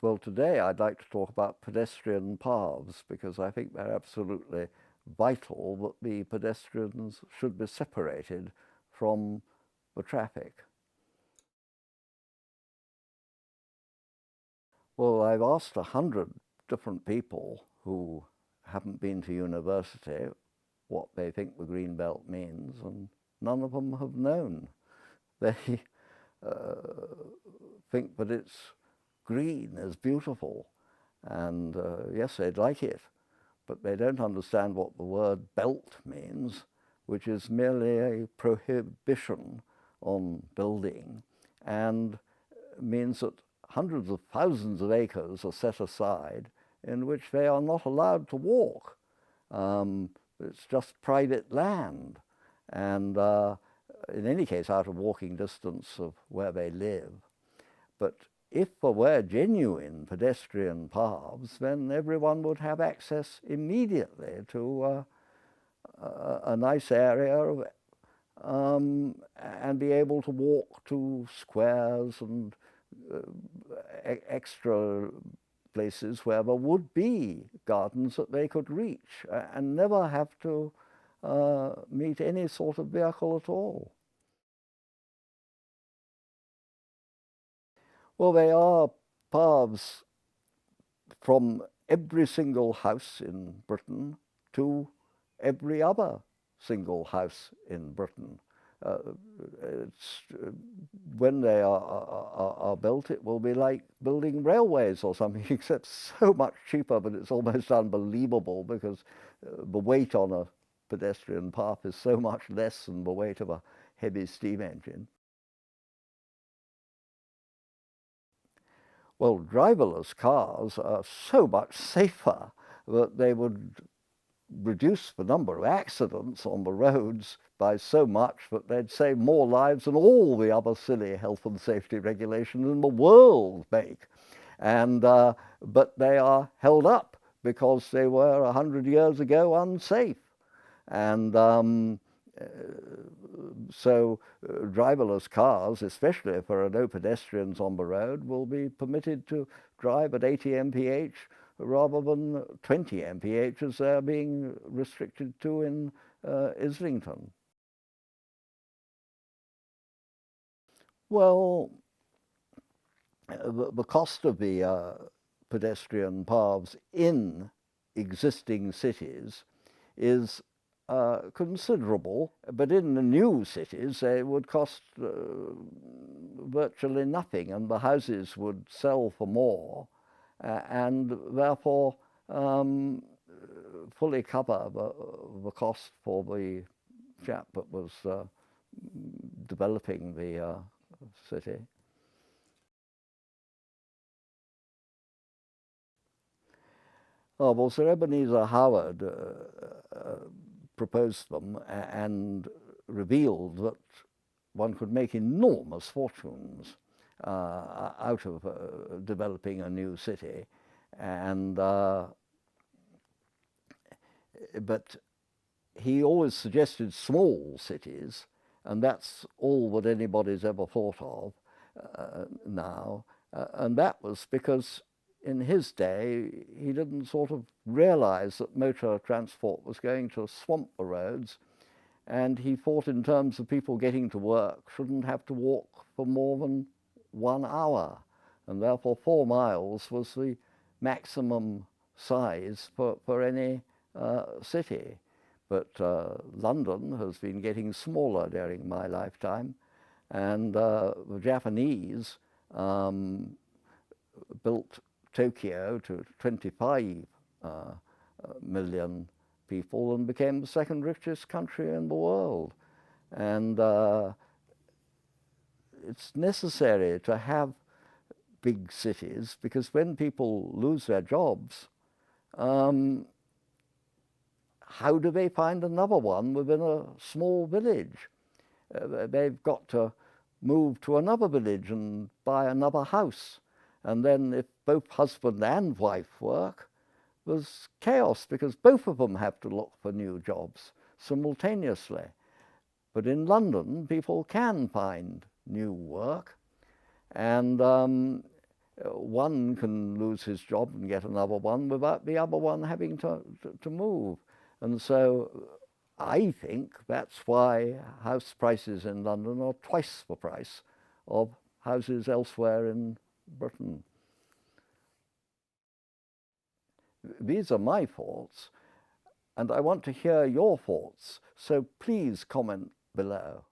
Well, today I'd like to talk about pedestrian paths because I think they're absolutely vital that the pedestrians should be separated from the traffic. Well, I've asked 100 different people who haven't been to university what they think the green belt means, and none of them have known. They uh, think that it's green is beautiful, and yes, they'd like it, but they don't understand what the word belt means, which is merely a prohibition on building, and means that hundreds of thousands of acres are set aside in which they are not allowed to walk. It's just private land, and in any case out of walking distance of where they live. But if there were genuine pedestrian paths, then everyone would have access immediately to a nice area and be able to walk to squares and extra places where there would be gardens that they could reach and never have to meet any sort of vehicle at all. Well, they are paths from every single house in Britain to every other single house in Britain. Uh, when they are built, it will be like building railways or something, except so much cheaper, but it's almost unbelievable because the weight on a pedestrian path is so much less than the weight of a heavy steam engine. Well, driverless cars are so much safer that they would reduce the number of accidents on the roads by so much that they'd save more lives than all the other silly health and safety regulations in the world make. And, but they are held up because they were 100 years ago unsafe. And so driverless cars, especially if there are no pedestrians on the road, will be permitted to drive at 80 mph rather than 20 mph as they're being restricted to in Islington. Well, the cost of the pedestrian paths in existing cities is considerable, but in the new cities they would cost virtually nothing, and the houses would sell for more, and therefore fully cover the cost for the chap that was developing the city. Oh, well, Sir Ebenezer Howard proposed them and revealed that one could make enormous fortunes out of developing a new city, and but he always suggested small cities, and that's all that anybody's ever thought of now, and that was because in his day, he didn't sort of realize that motor transport was going to swamp the roads, and he thought in terms of people getting to work shouldn't have to walk for more than 1 hour, and therefore 4 miles was the maximum size for any city. But London has been getting smaller during my lifetime, and the Japanese built Tokyo to 25 million people and became the second richest country in the world. And it's necessary to have big cities because when people lose their jobs, how do they find another one within a small village? They've got to move to another village and buy another house. And then if both husband and wife work, there's chaos because both of them have to look for new jobs simultaneously. But in London, people can find new work. And one can lose his job and get another one without the other one having to move. And so I think that's why house prices in London are twice the price of houses elsewhere in Britain. These are my thoughts, and I want to hear your thoughts, so please comment below.